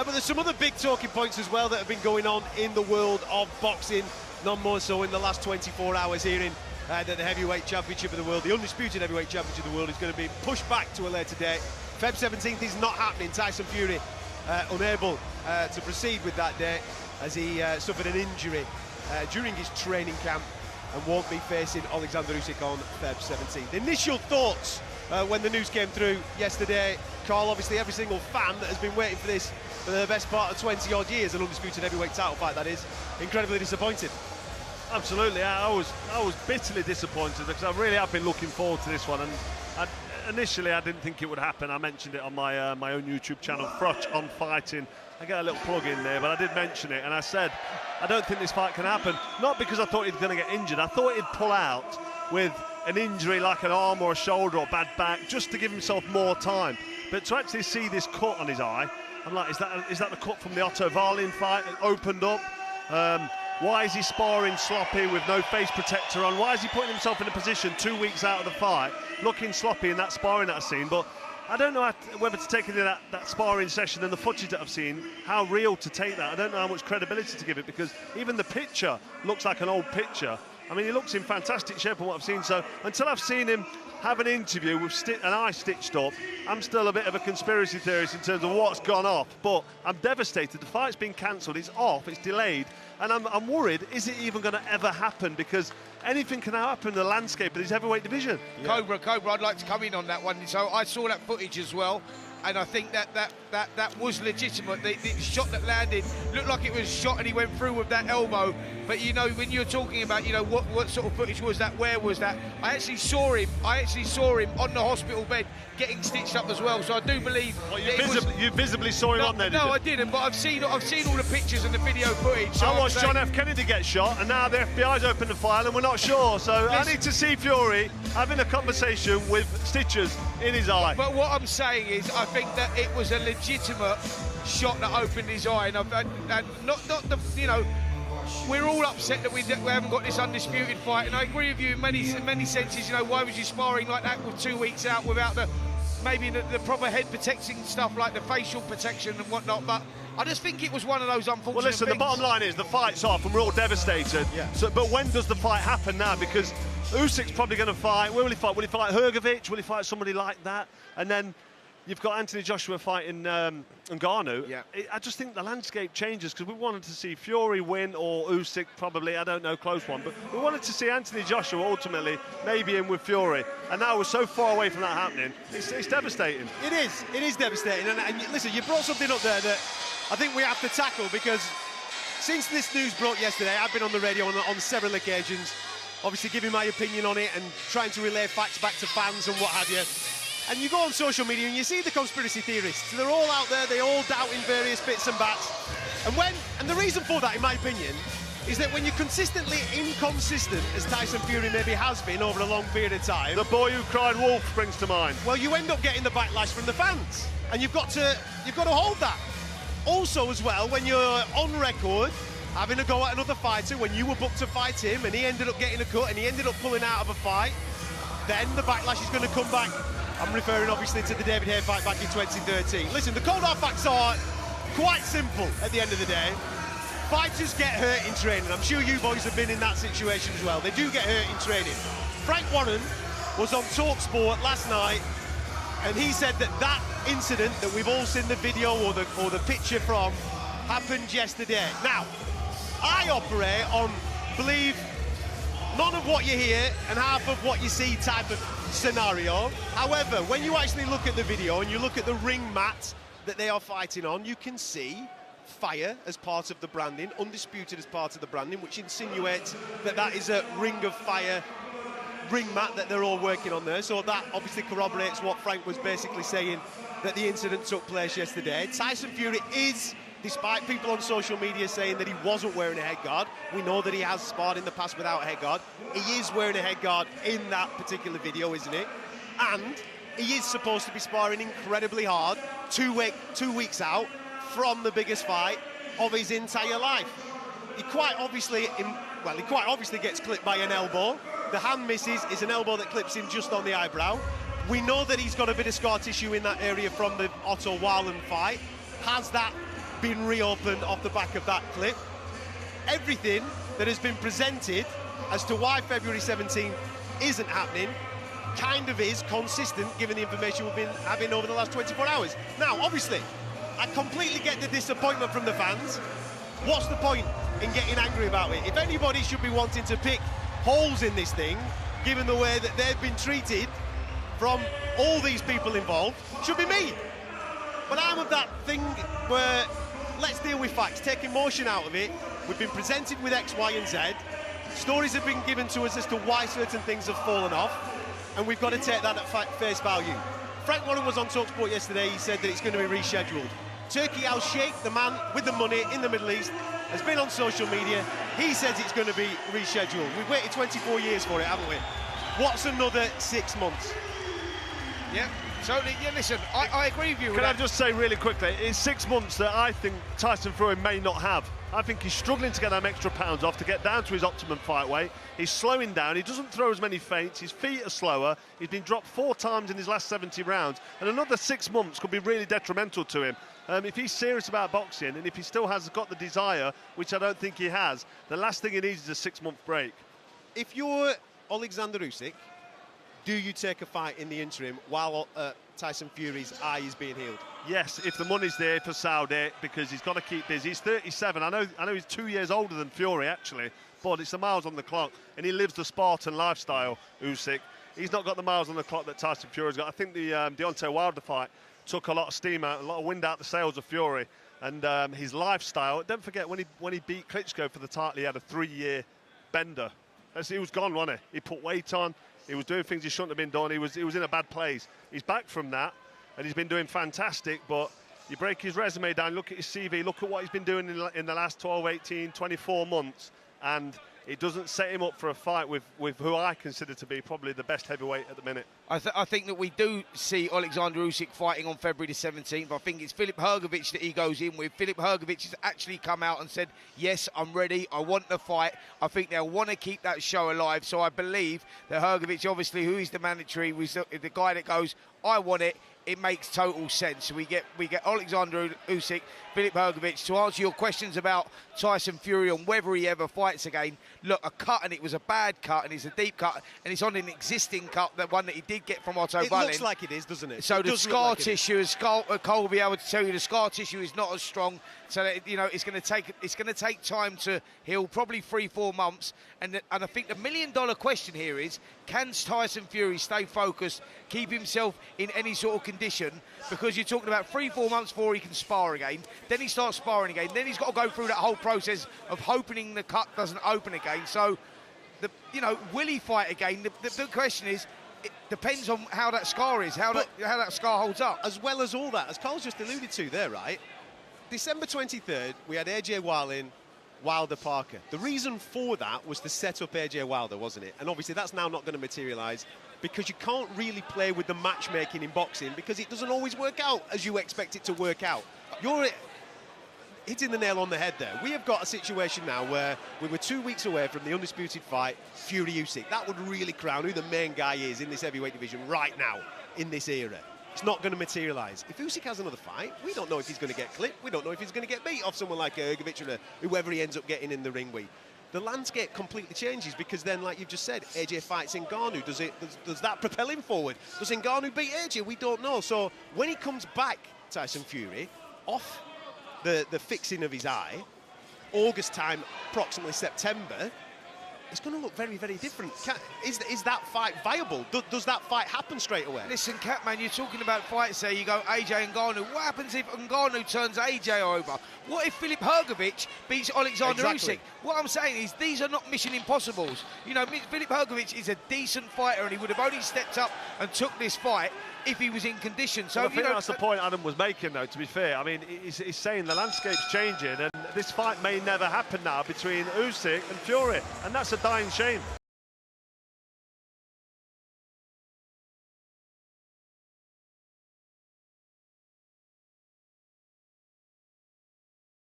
But there's some other big talking points as well that have been going on in the world of boxing, none more so in the last 24 hours, hearing that the heavyweight championship of the world, the undisputed heavyweight championship of the world, is going to be pushed back to a later date. Feb 17th is not happening. Tyson Fury unable to proceed with that day as he suffered an injury during his training camp and won't be facing Oleksandr Usyk on Feb 17th. Initial thoughts when the news came through yesterday, Carl. Obviously every single fan that has been waiting for this for the best part of 20 odd years, an undisputed heavyweight title fight, that is, incredibly disappointed. Absolutely, I was bitterly disappointed because I really have been looking forward to this one, and initially I didn't think it would happen. I mentioned it on my my own YouTube channel, Froch on Fighting. I get a little plug in there, but I did mention it, and I said I don't think this fight can happen. Not because I thought he was going to get injured. I thought he'd pull out with an injury like an arm or a shoulder or bad back, just to give himself more time. But to actually see this cut on his eye, I'm like, is that the cut from the Otto Wallin fight that opened up? Why is he sparring sloppy with no face protector on? Why is he putting himself in a position 2 weeks out of the fight, looking sloppy in that sparring that I've seen? But I don't know whether to take into that sparring session and the footage that I've seen, how real to take that. I don't know how much credibility to give it, because even the picture looks like an old picture. I mean, he looks in fantastic shape from what I've seen. So until I've seen him have an interview with an eye stitched up, I'm still a bit of a conspiracy theorist in terms of what's gone off. But I'm devastated. The fight's been cancelled. It's off. It's delayed. And I'm worried, is it even going to ever happen? Because anything can happen in the landscape of this heavyweight division. Yeah. Cobra, I'd like to come in on that one. So I saw that footage as well, and I think that was legitimate. The shot that landed looked like it was shot and he went through with that elbow. But you know, when you're talking about, you know, what sort of footage was that, where was that, I actually saw him on the hospital bed getting stitched up as well. So I do believe. Well, you visibly saw him on there. No, I didn't. But I've seen all the pictures and the video footage. So I watched John F. Kennedy get shot, and now the FBI's opened the file, and we're not sure. So I need to see Fury having a conversation with stitches in his eye. But what I'm saying is, I think that it was a legitimate shot that opened his eye, and not the, you know, we're all upset that we haven't got this undisputed fight, and I agree with you in many senses. You know, why was you sparring like that with 2 weeks out without the proper head protecting stuff like the facial protection and whatnot? But I just think it was one of those unfortunate Well, listen, things. the bottom line is the fight's off and we're all devastated. Yeah. So, but when does the fight happen now? Because Usyk's probably going to fight. Where will he fight? Will he fight Hrgovic? Will he fight somebody like that? And then you've got Anthony Joshua fighting Ngannou. Yeah. I just think the landscape changes, because we wanted to see Fury win, or Usyk probably, I don't know, close one. But we wanted to see Anthony Joshua ultimately maybe in with Fury. And now we're so far away from that happening. It's devastating. It is devastating. And listen, you brought something up there that I think we have to tackle, because since this news broke yesterday, I've been on the radio on several occasions, obviously giving my opinion on it and trying to relay facts back to fans and what have you. And you go on social media and you see the conspiracy theorists. They're all out there, they all doubting various bits and bats. And the reason for that, in my opinion, is that when you're consistently inconsistent, as Tyson Fury maybe has been over a long period of time. The boy who cried wolf springs to mind. Well, you end up getting the backlash from the fans, and you've got to hold that. Also, as well, when you're on record having a go at another fighter, when you were booked to fight him and he ended up getting a cut and he ended up pulling out of a fight, then the backlash is going to come back. I'm referring obviously to the David Haye fight back in 2013. Listen, the cold hard facts are quite simple at the end of the day. Fighters get hurt in training. I'm sure you boys have been in that situation as well. They do get hurt in training. Frank Warren was on talkSPORT last night, and he said that incident that we've all seen the video or the picture from happened yesterday. Now, I operate on believe none of what you hear and half of what you see type of scenario. However, when you actually look at the video and you look at the ring mat that they are fighting on, you can see fire as part of the branding, undisputed as part of the branding, which insinuates that is a ring of fire ring mat that they're all working on there. So that obviously corroborates what Frank was basically saying, that the incident took place yesterday. Tyson Fury is, despite people on social media saying that he wasn't wearing a headguard, we know that he has sparred in the past without a headguard. He is wearing a headguard in that particular video, isn't he? And he is supposed to be sparring incredibly hard 2 weeks out from the biggest fight of his entire life. He quite obviously gets clipped by an elbow. The hand misses, is an elbow that clips him just on the eyebrow. We know that he's got a bit of scar tissue in that area from the Otto Wallin fight. Has that been reopened off the back of that clip. Everything that has been presented as to why February 17th isn't happening kind of is consistent given the information we've been having over the last 24 hours. Now, obviously, I completely get the disappointment from the fans. What's the point in getting angry about it? If anybody should be wanting to pick holes in this thing, given the way that they've been treated from all these people involved, should be me. But I'm of that thing where let's deal with facts, take emotion out of it. We've been presented with X, Y, and Z. Stories have been given to us as to why certain things have fallen off, and we've got to take that at face value. Frank Warren was on talkSPORT yesterday. He said that it's going to be rescheduled. Turki Al-Sheikh, the man with the money in the Middle East, has been on social media. He says it's going to be rescheduled. We've waited 24 years for it, haven't we? What's another 6 months? Yeah, totally. Yeah, listen, I agree with you. Can I just say really quickly, it's 6 months that I think Tyson Fury may not have. I think he's struggling to get them extra pounds off to get down to his optimum fight weight. He's slowing down. He doesn't throw as many feints. His feet are slower. He's been dropped 4 times in his last 70 rounds. And another 6 months could be really detrimental to him. If he's serious about boxing and if he still has got the desire, which I don't think he has, the last thing he needs is a 6-month break. If you're Oleksandr Usyk, do you take a fight in the interim while Tyson Fury's eye is being healed? Yes, if the money's there for Saudi, because he's got to keep busy. He's 37. I know he's 2 years older than Fury, actually, but it's the miles on the clock, and he lives the Spartan lifestyle, Usyk. He's not got the miles on the clock that Tyson Fury's got. I think the Deontay Wilder fight took a lot of steam out, a lot of wind out the sails of Fury, and his lifestyle. Don't forget, when he beat Klitschko for the title, he had a 3-year bender. He was gone, wasn't he? He put weight on. He was doing things he shouldn't have been doing. He was in a bad place. He's back from that, and he's been doing fantastic, but you break his resume down, look at his CV, look at what he's been doing in the last 12, 18, 24 months, and it doesn't set him up for a fight with who I consider to be probably the best heavyweight at the minute. I think that we do see Oleksandr Usyk fighting on February the 17th. I think it's Filip Hrgović that he goes in with. Filip Hrgović has actually come out and said, yes, I'm ready, I want the fight. I think they'll want to keep that show alive. So I believe that Hrgović, obviously, who is the mandatory, was the guy that goes, I want it. It makes total sense. We get Oleksandr Usyk, Filip Hrgović. To answer your questions about Tyson Fury and whether he ever fights again, look, a cut, and it was a bad cut, and it's a deep cut, and it's on an existing cut, the one that he did get from Otto Wallin. It looks like it is, doesn't it? So the scar tissue, as Cole will be able to tell you, the scar tissue is not as strong. So that, you know, it's going to take time to heal, probably 3-4 months. And I think the $1 million question here is, can Tyson Fury stay focused, keep himself in any sort of condition? Because you're talking about 3-4 months before he can spar again. Then he starts sparring again. Then he's got to go through that whole process of hoping the cut doesn't open again. So, will he fight again? The question is, it depends on how that scar is, how that scar holds up. As well as all that, as Cole's just alluded to there, right? December 23rd, we had AJ Wilder Parker. The reason for that was to set up AJ Wilder, wasn't it? And obviously that's now not going to materialise because you can't really play with the matchmaking in boxing because it doesn't always work out as you expect it to work out. You're hitting the nail on the head there. We have got a situation now where we were 2 weeks away from the undisputed fight, Fury-Usyk. That would really crown who the main guy is in this heavyweight division right now, in this era. It's not going to materialise. If Usyk has another fight, we don't know if he's going to get clipped. We don't know if he's going to get beat off someone like Hrgović or whoever he ends up getting in the ring with. The landscape completely changes because then, like you've just said, AJ fights Ngannou. Does that propel him forward? Does Ngannou beat AJ? We don't know. So when he comes back, Tyson Fury, off the fixing of his eye, August time, approximately September, it's going to look very, very different. Is that fight viable? Does that fight happen straight away? Listen, Catman, you're talking about fights there. You go AJ Ngannou. What happens if Ngannou turns AJ over? What if Filip Hrgović beats Oleksandr Usyk? What I'm saying is these are not mission impossibles. You know, Filip Hrgović is a decent fighter and he would have only stepped up and took this fight if he was in condition. So well, I think that's the point Adam was making, though, to be fair. I mean, he's saying the landscape's changing and this fight may never happen now between Usyk and Fury, and that's a dying shame.